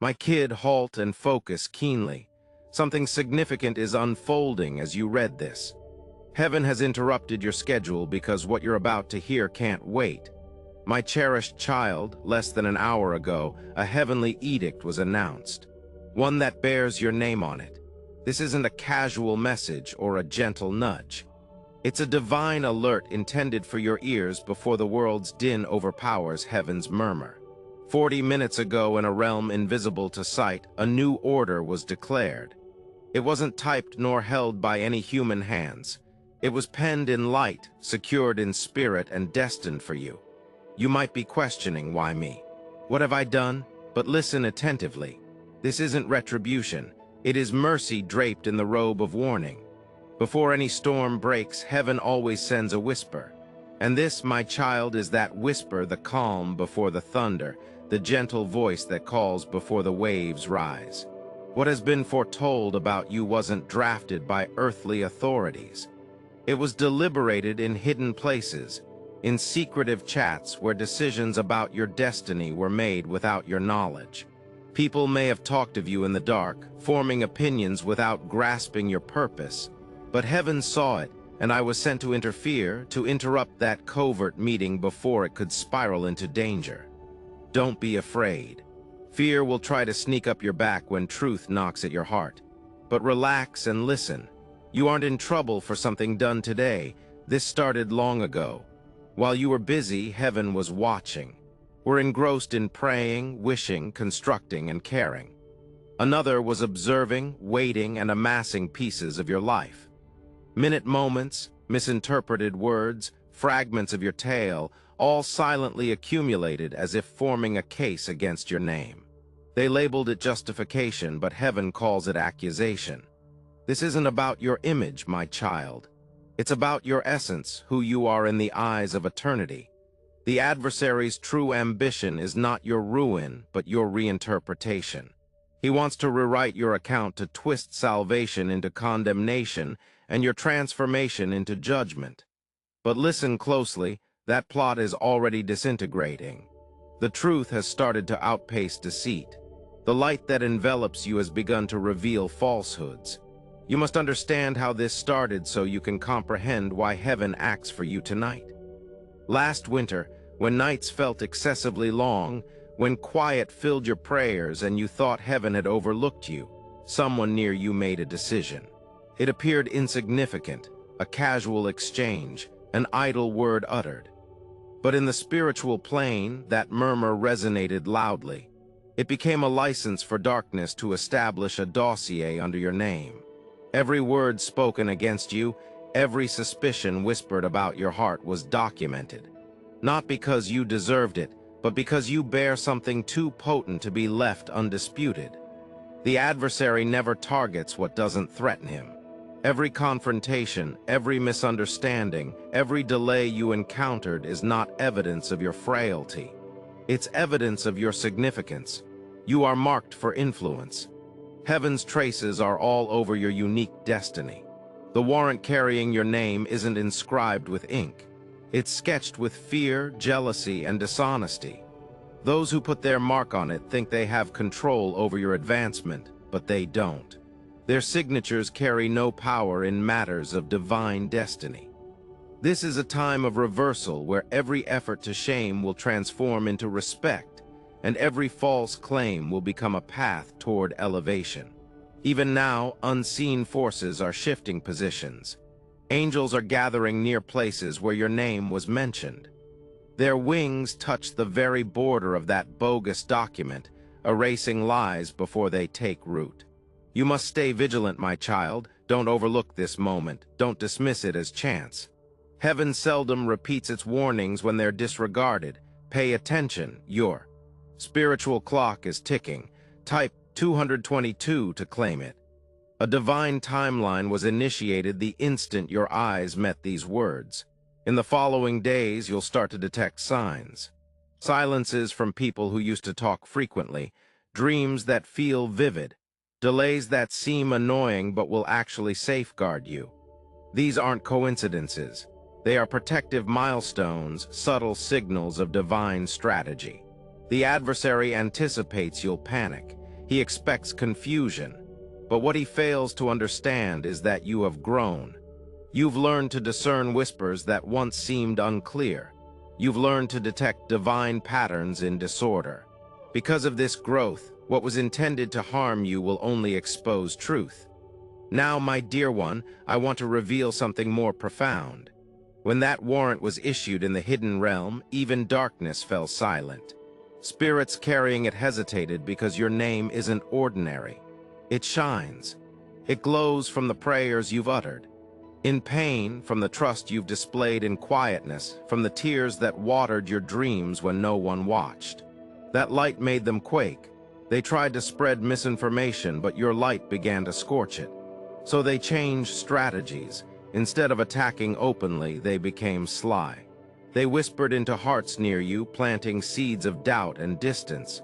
My kid, halt and focus keenly. Something significant is unfolding as you read this. Heaven has interrupted your schedule because what you're about to hear can't wait. My cherished child, less than an hour ago, a heavenly edict was announced. One that bears your name on it. This isn't a casual message or a gentle nudge. It's a divine alert intended for your ears before the world's din overpowers heaven's murmur. 40 minutes ago, in a realm invisible to sight, a new order was declared. It wasn't typed nor held by any human hands. It was penned in light, secured in spirit, and destined for you. You might be questioning, why me? What have I done? But listen attentively. This isn't retribution. It is mercy draped in the robe of warning. Before any storm breaks, heaven always sends a whisper. And this, my child, is that whisper, the calm before the thunder, the gentle voice that calls before the waves rise. What has been foretold about you wasn't drafted by earthly authorities. It was deliberated in hidden places, in secretive chats where decisions about your destiny were made without your knowledge. People may have talked of you in the dark, forming opinions without grasping your purpose. But heaven saw it, and I was sent to interfere, to interrupt that covert meeting before it could spiral into danger. Don't be afraid. Fear will try to sneak up your back when truth knocks at your heart. But relax and listen. You aren't in trouble for something done today. This started long ago. While you were busy, heaven was watching. We're engrossed in praying, wishing, constructing, and caring. Another was observing, waiting, and amassing pieces of your life. Minute moments, misinterpreted words, fragments of your tale, all silently accumulated as if forming a case against your name. They labeled it justification, but heaven calls it accusation. This isn't about your image, my child. It's about your essence, who you are in the eyes of eternity. The adversary's true ambition is not your ruin, but your reinterpretation. He wants to rewrite your account, to twist salvation into condemnation and your transformation into judgment. But listen closely, that plot is already disintegrating. The truth has started to outpace deceit. The light that envelops you has begun to reveal falsehoods. You must understand how this started so you can comprehend why heaven acts for you tonight. Last winter, when nights felt excessively long, when quiet filled your prayers and you thought heaven had overlooked you, someone near you made a decision. It appeared insignificant, a casual exchange, an idle word uttered. But in the spiritual plane, that murmur resonated loudly. It became a license for darkness to establish a dossier under your name. Every word spoken against you, every suspicion whispered about your heart was documented. Not because you deserved it, but because you bear something too potent to be left undisputed. The adversary never targets what doesn't threaten him. Every confrontation, every misunderstanding, every delay you encountered is not evidence of your frailty. It's evidence of your significance. You are marked for influence. Heaven's traces are all over your unique destiny. The warrant carrying your name isn't inscribed with ink. It's sketched with fear, jealousy, and dishonesty. Those who put their mark on it think they have control over your advancement, but they don't. Their signatures carry no power in matters of divine destiny. This is a time of reversal where every effort to shame will transform into respect, and every false claim will become a path toward elevation. Even now, unseen forces are shifting positions. Angels are gathering near places where your name was mentioned. Their wings touch the very border of that bogus document, erasing lies before they take root. You must stay vigilant, my child. Don't overlook this moment. Don't dismiss it as chance. Heaven seldom repeats its warnings when they're disregarded. Pay attention. Your spiritual clock is ticking. Type 222 to claim it. A divine timeline was initiated the instant your eyes met these words. In the following days, you'll start to detect signs. Silences from people who used to talk frequently, dreams that feel vivid, delays that seem annoying but will actually safeguard you. These aren't coincidences. They are protective milestones, subtle signals of divine strategy. The adversary anticipates you'll panic. He expects confusion. But what he fails to understand is that you have grown. You've learned to discern whispers that once seemed unclear. You've learned to detect divine patterns in disorder. Because of this growth, what was intended to harm you will only expose truth. Now, my dear one, I want to reveal something more profound. When that warrant was issued in the hidden realm, even darkness fell silent. Spirits carrying it hesitated because your name isn't ordinary. It shines. It glows from the prayers you've uttered. In pain, from the trust you've displayed in quietness, from the tears that watered your dreams when no one watched. That light made them quake. They tried to spread misinformation, but your light began to scorch it. So they changed strategies. Instead of attacking openly, they became sly. They whispered into hearts near you, planting seeds of doubt and distance.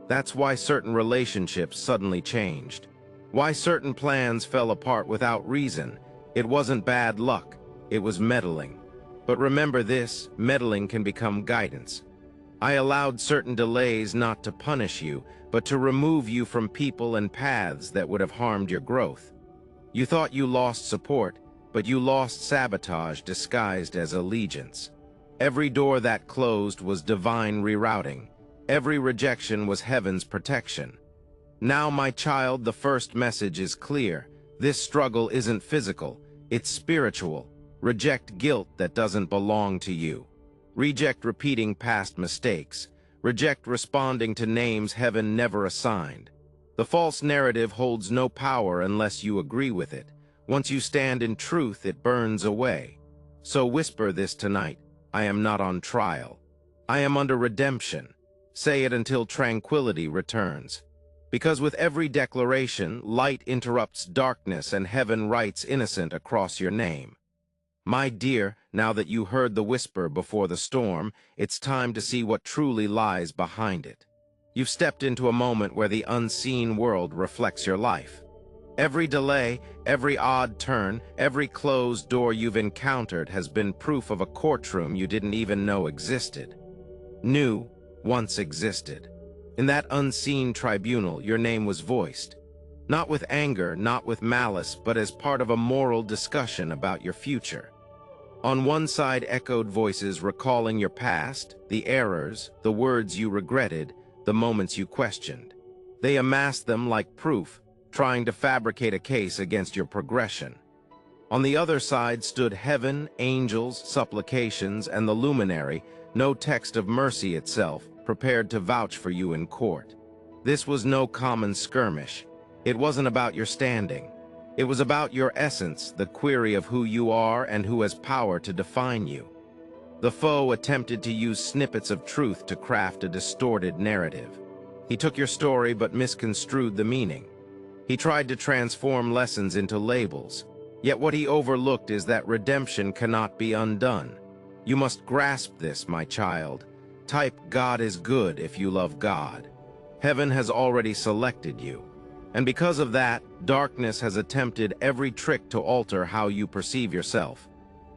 That's why certain relationships suddenly changed. Why certain plans fell apart without reason. It wasn't bad luck, it was meddling. But remember this, meddling can become guidance. I allowed certain delays not to punish you, but to remove you from people and paths that would have harmed your growth. You thought you lost support, but you lost sabotage disguised as allegiance. Every door that closed was divine rerouting. Every rejection was heaven's protection. Now, my child, the first message is clear. This struggle isn't physical, it's spiritual. Reject guilt that doesn't belong to you. Reject repeating past mistakes. Reject responding to names heaven never assigned. The false narrative holds no power unless you agree with it. Once you stand in truth, it burns away. So whisper this tonight, I am not on trial. I am under redemption. Say it until tranquility returns. Because with every declaration, light interrupts darkness and heaven writes innocent across your name. My dear, now that you heard the whisper before the storm, it's time to see what truly lies behind it. You've stepped into a moment where the unseen world reflects your life. Every delay, every odd turn, every closed door you've encountered has been proof of a courtroom you didn't even know existed. Knew once existed. In that unseen tribunal, your name was voiced. Not with anger, not with malice, but as part of a moral discussion about your future. On one side echoed voices recalling your past, the errors, the words you regretted, the moments you questioned. They amassed them like proof, trying to fabricate a case against your progression. On the other side stood heaven, angels, supplications, and the luminary, no text of mercy itself, prepared to vouch for you in court. This was no common skirmish. It wasn't about your standing. It was about your essence, the query of who you are and who has power to define you. The foe attempted to use snippets of truth to craft a distorted narrative. He took your story but misconstrued the meaning. He tried to transform lessons into labels. Yet what he overlooked is that redemption cannot be undone. You must grasp this, my child. Type God is good if you love God. Heaven has already selected you. And because of that, darkness has attempted every trick to alter how you perceive yourself.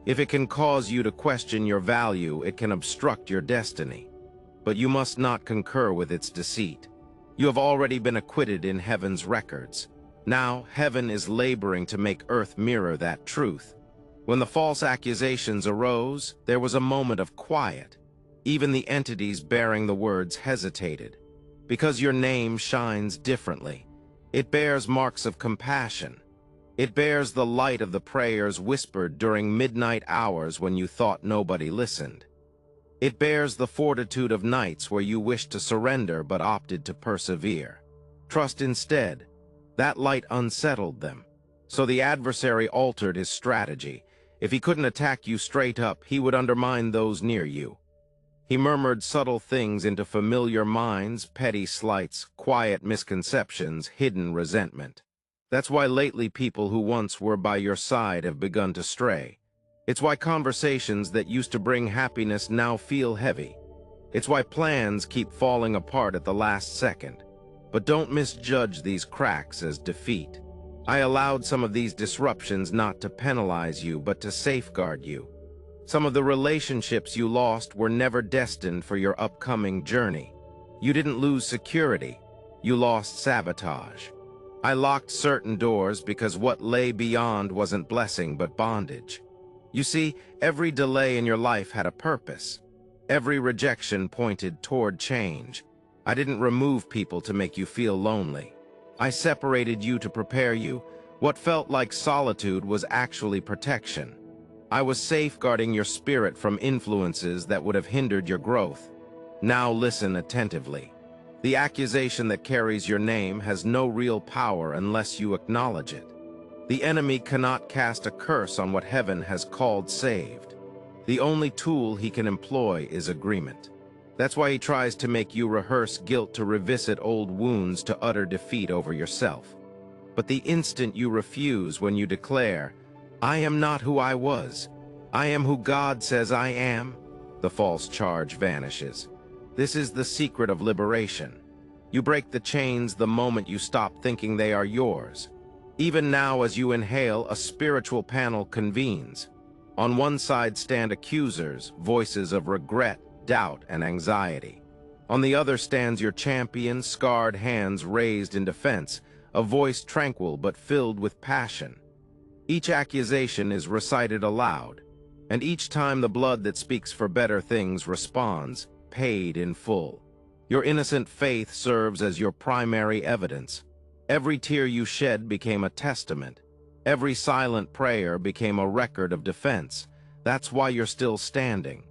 If it can cause you to question your value, it can obstruct your destiny. But you must not concur with its deceit. You have already been acquitted in heaven's records. Now, heaven is laboring to make earth mirror that truth. When the false accusations arose, there was a moment of quiet. Even the entities bearing the words hesitated. Because your name shines differently. It bears marks of compassion. It bears the light of the prayers whispered during midnight hours when you thought nobody listened. It bears the fortitude of nights where you wished to surrender but opted to persevere. Trust instead. That light unsettled them. So the adversary altered his strategy. If he couldn't attack you straight up, he would undermine those near you. He murmured subtle things into familiar minds, petty slights, quiet misconceptions, hidden resentment. That's why lately people who once were by your side have begun to stray. It's why conversations that used to bring happiness now feel heavy. It's why plans keep falling apart at the last second. But don't misjudge these cracks as defeat. I allowed some of these disruptions not to penalize you, but to safeguard you. Some of the relationships you lost were never destined for your upcoming journey. You didn't lose security. You lost sabotage. I locked certain doors because what lay beyond wasn't blessing but bondage. You see, every delay in your life had a purpose. Every rejection pointed toward change. I didn't remove people to make you feel lonely. I separated you to prepare you. What felt like solitude was actually protection. I was safeguarding your spirit from influences that would have hindered your growth. Now listen attentively. The accusation that carries your name has no real power unless you acknowledge it. The enemy cannot cast a curse on what heaven has called saved. The only tool he can employ is agreement. That's why he tries to make you rehearse guilt to revisit old wounds to utter defeat over yourself. But the instant you refuse when you declare, "I am not who I was. I am who God says I am," the false charge vanishes. This is the secret of liberation. You break the chains the moment you stop thinking they are yours. Even now, as you inhale, a spiritual panel convenes. On one side stand accusers, voices of regret, doubt, and anxiety. On the other stands your champion, scarred hands raised in defense, a voice tranquil but filled with passion. Each accusation is recited aloud, and each time the blood that speaks for better things responds, paid in full. Your innocent faith serves as your primary evidence. Every tear you shed became a testament. Every silent prayer became a record of defense. That's why you're still standing.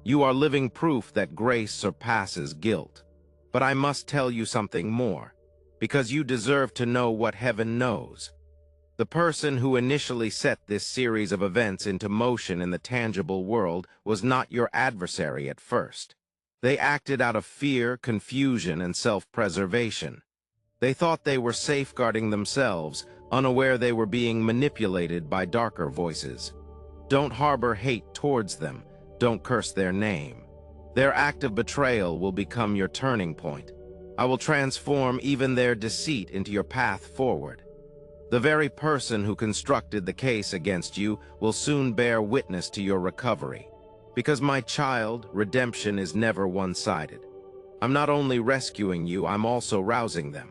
You are living proof that grace surpasses guilt. But I must tell you something more, because you deserve to know what heaven knows. The person who initially set this series of events into motion in the tangible world was not your adversary at first. They acted out of fear, confusion, and self-preservation. They thought they were safeguarding themselves, unaware they were being manipulated by darker voices. Don't harbor hate towards them. Don't curse their name. Their act of betrayal will become your turning point. I will transform even their deceit into your path forward. The very person who constructed the case against you will soon bear witness to your recovery. Because, my child, redemption is never one-sided. I'm not only rescuing you, I'm also rousing them.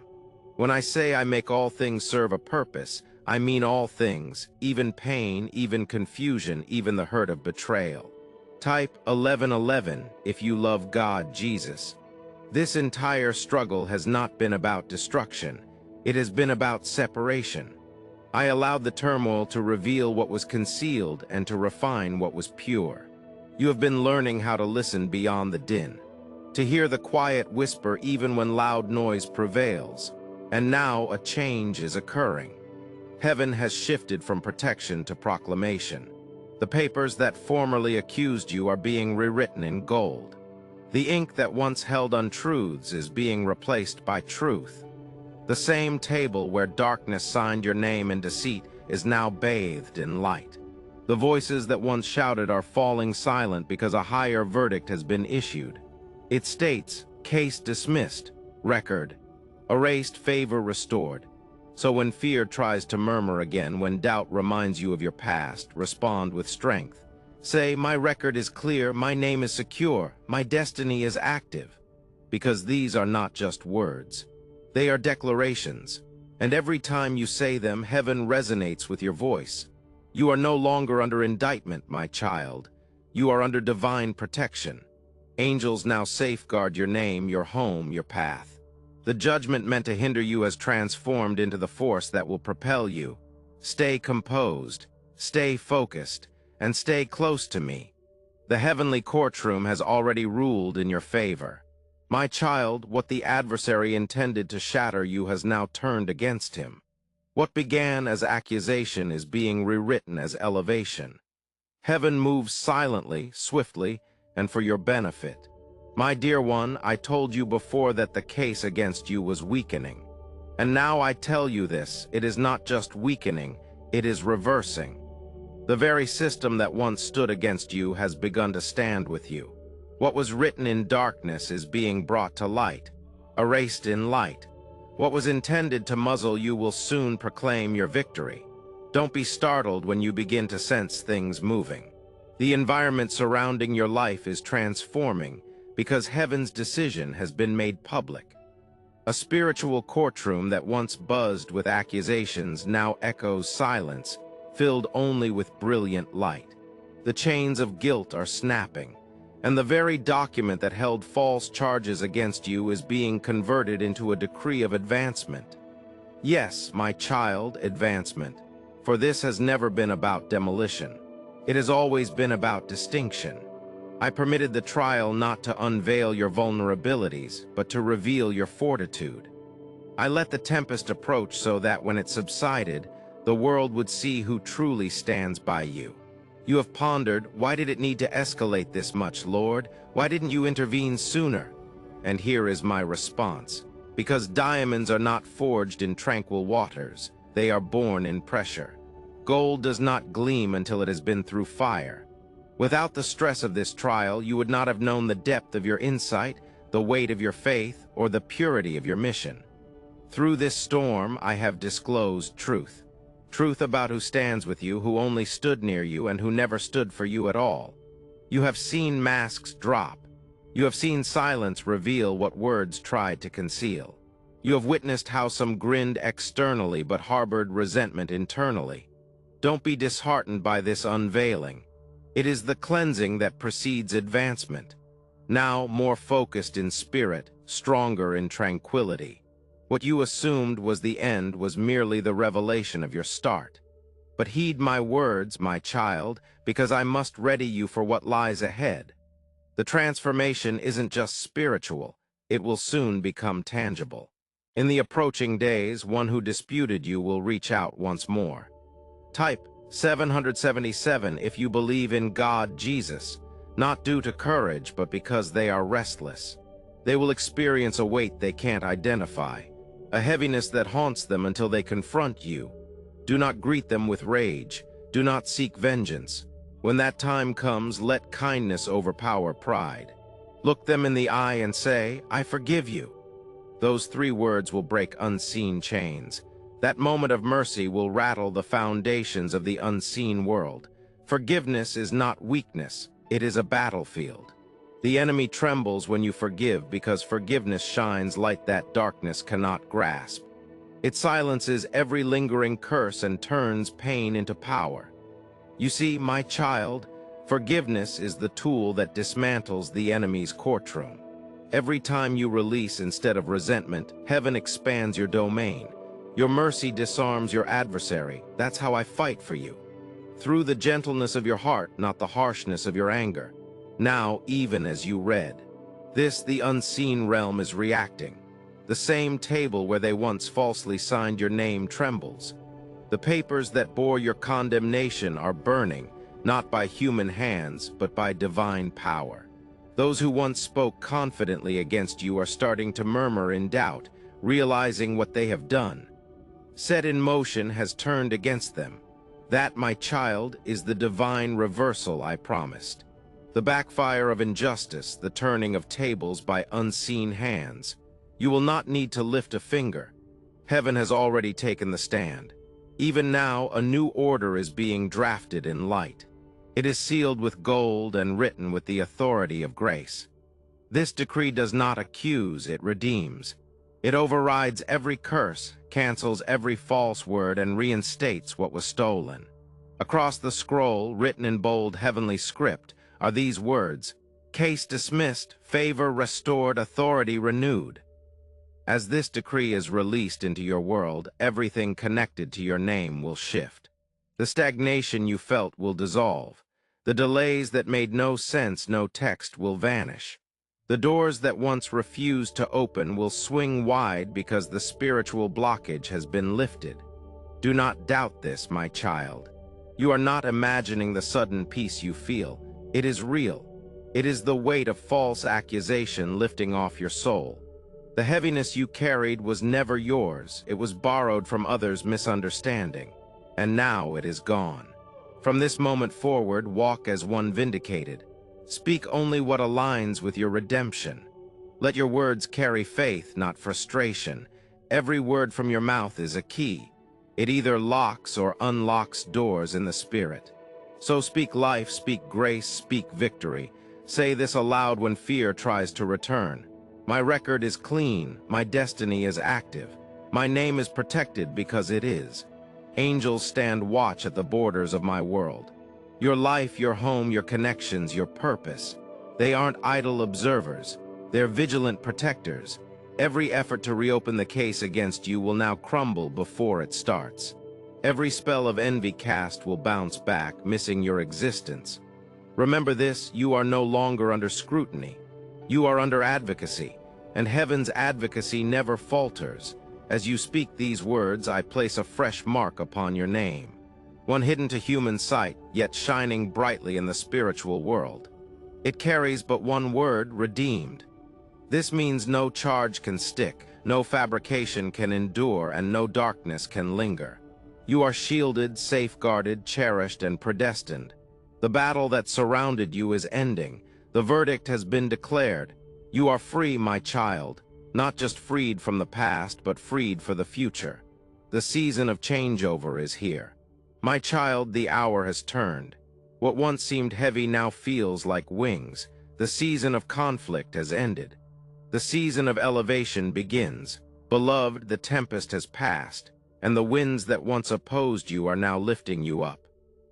When I say I make all things serve a purpose, I mean all things, even pain, even confusion, even the hurt of betrayal. Type 1111 if you love God, Jesus. This entire struggle has not been about destruction. It has been about separation. I allowed the turmoil to reveal what was concealed and to refine what was pure. You have been learning how to listen beyond the din, to hear the quiet whisper even when loud noise prevails. And now a change is occurring. Heaven has shifted from protection to proclamation. The papers that formerly accused you are being rewritten in gold. The ink that once held untruths is being replaced by truth. The same table where darkness signed your name in deceit is now bathed in light. The voices that once shouted are falling silent because a higher verdict has been issued. It states, case dismissed, record erased, favor restored. So when fear tries to murmur again, when doubt reminds you of your past, respond with strength. Say, my record is clear, my name is secure, my destiny is active. Because these are not just words. They are declarations, and every time you say them, heaven resonates with your voice. You are no longer under indictment, my child. You are under divine protection. Angels now safeguard your name, your home, your path. The judgment meant to hinder you has transformed into the force that will propel you. Stay composed, stay focused, and stay close to me. The heavenly courtroom has already ruled in your favor. My child, what the adversary intended to shatter you has now turned against him. What began as accusation is being rewritten as elevation. Heaven moves silently, swiftly, and for your benefit. My dear one, I told you before that the case against you was weakening. And now I tell you this, it is not just weakening, it is reversing. The very system that once stood against you has begun to stand with you. What was written in darkness is being brought to light, erased in light. What was intended to muzzle you will soon proclaim your victory. Don't be startled when you begin to sense things moving. The environment surrounding your life is transforming because heaven's decision has been made public. A spiritual courtroom that once buzzed with accusations now echoes silence, filled only with brilliant light. The chains of guilt are snapping, and the very document that held false charges against you is being converted into a decree of advancement. Yes, my child, advancement, for this has never been about demolition. It has always been about distinction. I permitted the trial not to unveil your vulnerabilities, but to reveal your fortitude. I let the tempest approach so that when it subsided, the world would see who truly stands by you. You have pondered, why did it need to escalate this much, Lord? Why didn't you intervene sooner? And here is my response. Because diamonds are not forged in tranquil waters, they are born in pressure. Gold does not gleam until it has been through fire. Without the stress of this trial, you would not have known the depth of your insight, the weight of your faith, or the purity of your mission. Through this storm, I have disclosed truth. Truth about who stands with you, who only stood near you, and who never stood for you at all. You have seen masks drop. You have seen silence reveal what words tried to conceal. You have witnessed how some grinned externally but harbored resentment internally. Don't be disheartened by this unveiling. It is the cleansing that precedes advancement. Now more focused in spirit, stronger in tranquility. What you assumed was the end was merely the revelation of your start. But heed my words, my child, because I must ready you for what lies ahead. The transformation isn't just spiritual, it will soon become tangible. In the approaching days, one who disputed you will reach out once more. Type 777 if you believe in God, Jesus, not due to courage, but because they are restless. They will experience a weight they can't identify, a heaviness that haunts them until they confront you. Do not greet them with rage. Do not seek vengeance. When that time comes, let kindness overpower pride. Look them in the eye and say, I forgive you. Those 3 words will break unseen chains. That moment of mercy will rattle the foundations of the unseen world. Forgiveness is not weakness, it is a battlefield. The enemy trembles when you forgive because forgiveness shines light that darkness cannot grasp. It silences every lingering curse and turns pain into power. You see, my child, forgiveness is the tool that dismantles the enemy's courtroom. Every time you release instead of resentment, heaven expands your domain. Your mercy disarms your adversary. That's how I fight for you. Through the gentleness of your heart, not the harshness of your anger. Now, even as you read, this, the unseen realm, is reacting. The same table where they once falsely signed your name trembles. The papers that bore your condemnation are burning, not by human hands, but by divine power. Those who once spoke confidently against you are starting to murmur in doubt, realizing what they have done. Set in motion has turned against them. That, my child, is the divine reversal I promised. The backfire of injustice, the turning of tables by unseen hands. You will not need to lift a finger. Heaven has already taken the stand. Even now, a new order is being drafted in light. It is sealed with gold and written with the authority of grace. This decree does not accuse, it redeems. It overrides every curse, cancels every false word, and reinstates what was stolen. Across the scroll, written in bold heavenly script, are these words: case dismissed, favor restored, authority renewed. As this decree is released into your world, everything connected to your name will shift. The stagnation you felt will dissolve. The delays that made no sense, no text, will vanish. The doors that once refused to open will swing wide because the spiritual blockage has been lifted. Do not doubt this, my child. You are not imagining the sudden peace you feel. It is real. It is the weight of false accusation lifting off your soul. The heaviness you carried was never yours. It was borrowed from others' misunderstanding. And now it is gone. From this moment forward, walk as one vindicated. Speak only what aligns with your redemption. Let your words carry faith, not frustration. Every word from your mouth is a key. It either locks or unlocks doors in the spirit. So speak life, speak grace, speak victory. Say this aloud when fear tries to return. My record is clean, my destiny is active. My name is protected because it is. Angels stand watch at the borders of my world. Your life, your home, your connections, your purpose. They aren't idle observers. They're vigilant protectors. Every effort to reopen the case against you will now crumble before it starts. Every spell of envy cast will bounce back, missing your existence. Remember this, you are no longer under scrutiny. You are under advocacy, and heaven's advocacy never falters. As you speak these words, I place a fresh mark upon your name, one hidden to human sight, yet shining brightly in the spiritual world. It carries but one word, redeemed. This means no charge can stick, no fabrication can endure, and no darkness can linger. You are shielded, safeguarded, cherished, and predestined. The battle that surrounded you is ending. The verdict has been declared. You are free, my child, not just freed from the past, but freed for the future. The season of changeover is here. My child, the hour has turned. What once seemed heavy now feels like wings. The season of conflict has ended. The season of elevation begins. Beloved, the tempest has passed, and the winds that once opposed you are now lifting you up.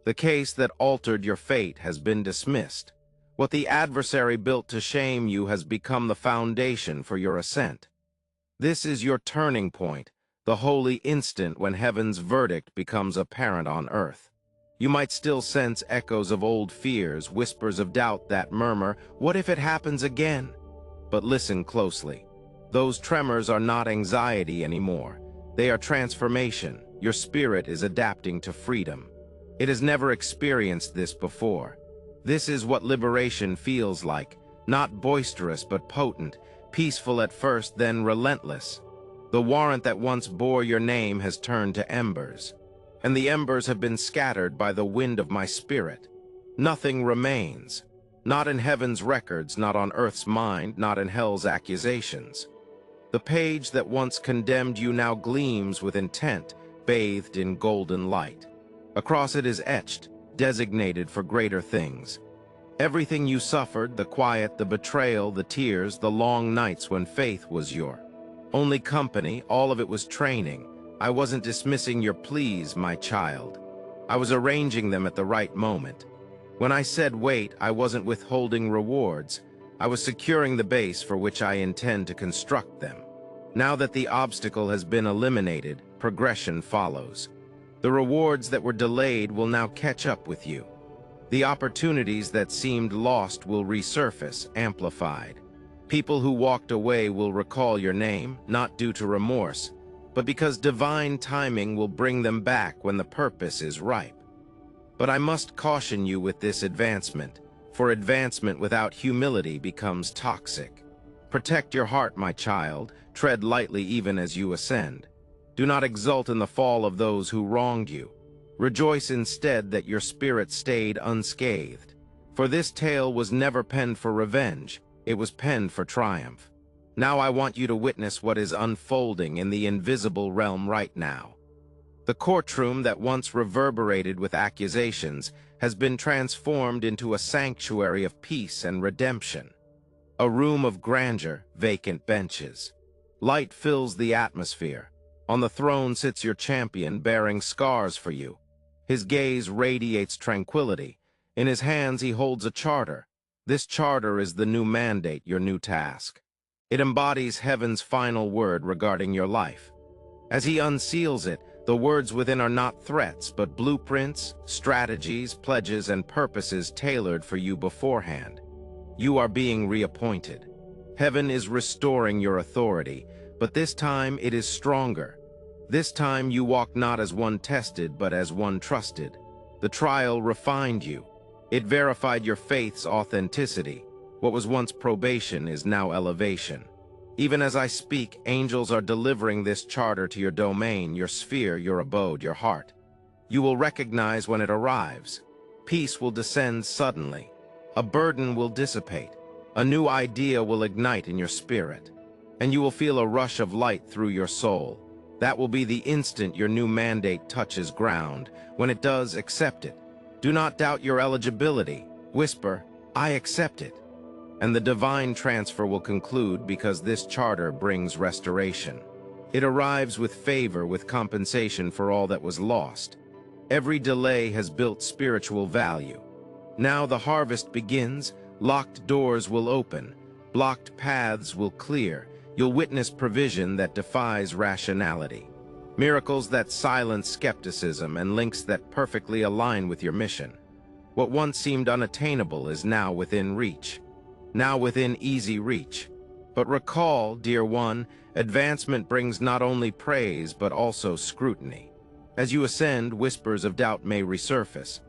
The case that altered your fate has been dismissed. What the adversary built to shame you has become the foundation for your ascent. This is your turning point, the holy instant when heaven's verdict becomes apparent on earth. You might still sense echoes of old fears, whispers of doubt that murmur, "What if it happens again?" But listen closely. Those tremors are not anxiety anymore. They are transformation. Your spirit is adapting to freedom. It has never experienced this before. This is what liberation feels like, not boisterous but potent, peaceful at first, then relentless. The warrant that once bore your name has turned to embers, and the embers have been scattered by the wind of my spirit. Nothing remains. Not in heaven's records, not on earth's mind, not in hell's accusations. The page that once condemned you now gleams with intent, bathed in golden light. Across it is etched, designated for greater things. Everything you suffered, the quiet, the betrayal, the tears, the long nights when faith was your only company, all of it was training. I wasn't dismissing your pleas, my child. I was arranging them at the right moment. When I said wait, I wasn't withholding rewards. I was securing the base for which I intend to construct them. Now that the obstacle has been eliminated, progression follows. The rewards that were delayed will now catch up with you. The opportunities that seemed lost will resurface, amplified. People who walked away will recall your name, not due to remorse, but because divine timing will bring them back when the purpose is ripe. But I must caution you with this advancement, for advancement without humility becomes toxic. Protect your heart, my child. Tread lightly even as you ascend. Do not exult in the fall of those who wronged you. Rejoice instead that your spirit stayed unscathed. For this tale was never penned for revenge, it was penned for triumph. Now I want you to witness what is unfolding in the invisible realm right now. The courtroom that once reverberated with accusations has been transformed into a sanctuary of peace and redemption. A room of grandeur, vacant benches. Light fills the atmosphere. On the throne sits your champion, bearing scars for you. His gaze radiates tranquility. In his hands he holds a charter. This charter is the new mandate, your new task. It embodies heaven's final word regarding your life. As he unseals it, the words within are not threats, but blueprints, strategies, pledges, and purposes tailored for you beforehand. You are being reappointed. Heaven is restoring your authority, but this time it is stronger. This time you walk not as one tested, but as one trusted. The trial refined you. It verified your faith's authenticity. What was once probation is now elevation. Even as I speak, angels are delivering this charter to your domain, your sphere, your abode, your heart. You will recognize when it arrives. Peace will descend suddenly. A burden will dissipate. A new idea will ignite in your spirit. And you will feel a rush of light through your soul. That will be the instant your new mandate touches ground. When it does, accept it. Do not doubt your eligibility. Whisper, "I accept it." And the divine transfer will conclude because this charter brings restoration. It arrives with favor, with compensation for all that was lost. Every delay has built spiritual value. Now the harvest begins, locked doors will open, blocked paths will clear. You'll witness provision that defies rationality. Miracles that silence skepticism and links that perfectly align with your mission. What once seemed unattainable is now within reach. Now within easy reach. But recall, dear one, advancement brings not only praise but also scrutiny. As you ascend, whispers of doubt may resurface.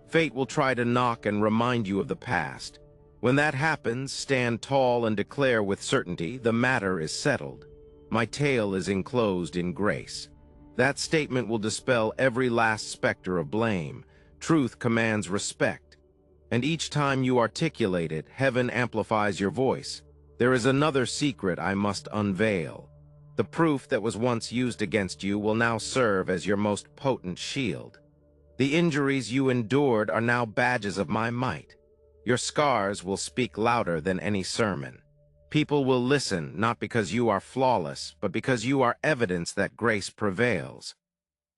Fate will try to knock and remind you of the past. When that happens, stand tall and declare with certainty, the matter is settled. My tale is enclosed in grace. That statement will dispel every last specter of blame. Truth commands respect. And each time you articulate it, heaven amplifies your voice. There is another secret I must unveil. The proof that was once used against you will now serve as your most potent shield. The injuries you endured are now badges of my might. Your scars will speak louder than any sermon. People will listen not because you are flawless, but because you are evidence that grace prevails.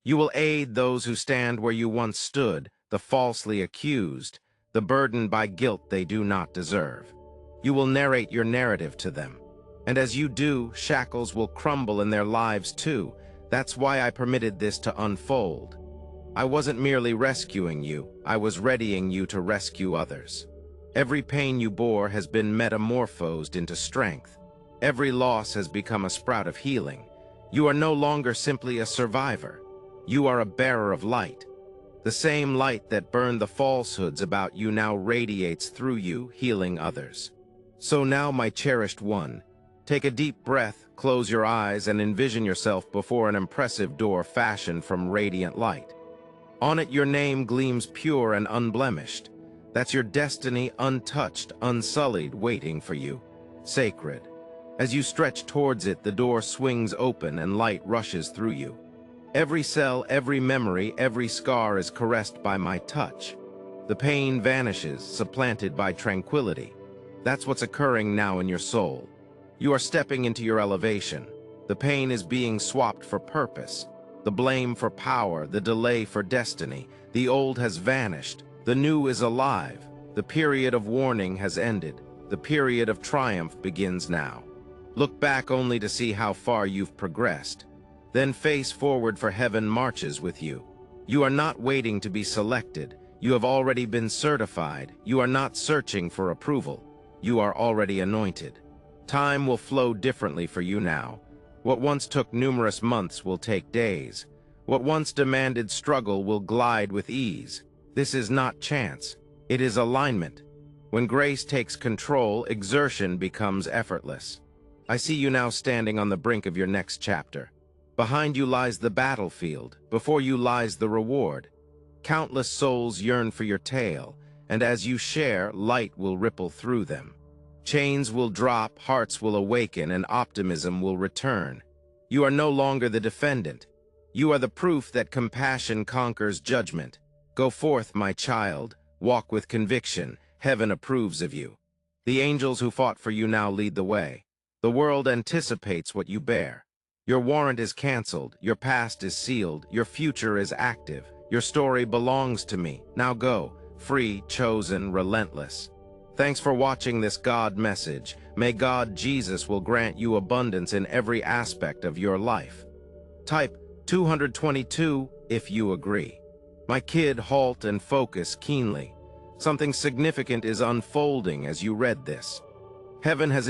You will aid those who stand where you once stood, the falsely accused, the burdened by guilt they do not deserve. You will narrate your narrative to them. And as you do, shackles will crumble in their lives too. That's why I permitted this to unfold. I wasn't merely rescuing you, I was readying you to rescue others. Every pain you bore has been metamorphosed into strength. Every loss has become a sprout of healing. You are no longer simply a survivor. You are a bearer of light. The same light that burned the falsehoods about you now radiates through you, healing others. So now, my cherished one, take a deep breath, close your eyes, and envision yourself before an impressive door fashioned from radiant light. On it, your name gleams pure and unblemished. That's your destiny, untouched, unsullied, waiting for you. Sacred. As you stretch towards it, the door swings open and light rushes through you. Every cell, every memory, every scar is caressed by my touch. The pain vanishes, supplanted by tranquility. That's what's occurring now in your soul. You are stepping into your elevation. The pain is being swapped for purpose. The blame for power, the delay for destiny. The old has vanished. The new is alive. The period of warning has ended. The period of triumph begins now. Look back only to see how far you've progressed. Then face forward, for heaven marches with you. You are not waiting to be selected. You have already been certified. You are not searching for approval. You are already anointed. Time will flow differently for you now. What once took numerous months will take days. What once demanded struggle will glide with ease. This is not chance. It is alignment. When grace takes control, exertion becomes effortless. I see you now standing on the brink of your next chapter. Behind you lies the battlefield. Before you lies the reward. Countless souls yearn for your tale, and as you share, light will ripple through them. Chains will drop, hearts will awaken, and optimism will return. You are no longer the defendant. You are the proof that compassion conquers judgment. Go forth, my child. Walk with conviction. Heaven approves of you. The angels who fought for you now lead the way. The world anticipates what you bear. Your warrant is canceled. Your past is sealed. Your future is active. Your story belongs to me. Now go, free, chosen, relentless. Thanks for watching this God message. May God Jesus will grant you abundance in every aspect of your life. Type 222 if you agree. My kid, halt and focus keenly. Something significant is unfolding as you read this. Heaven has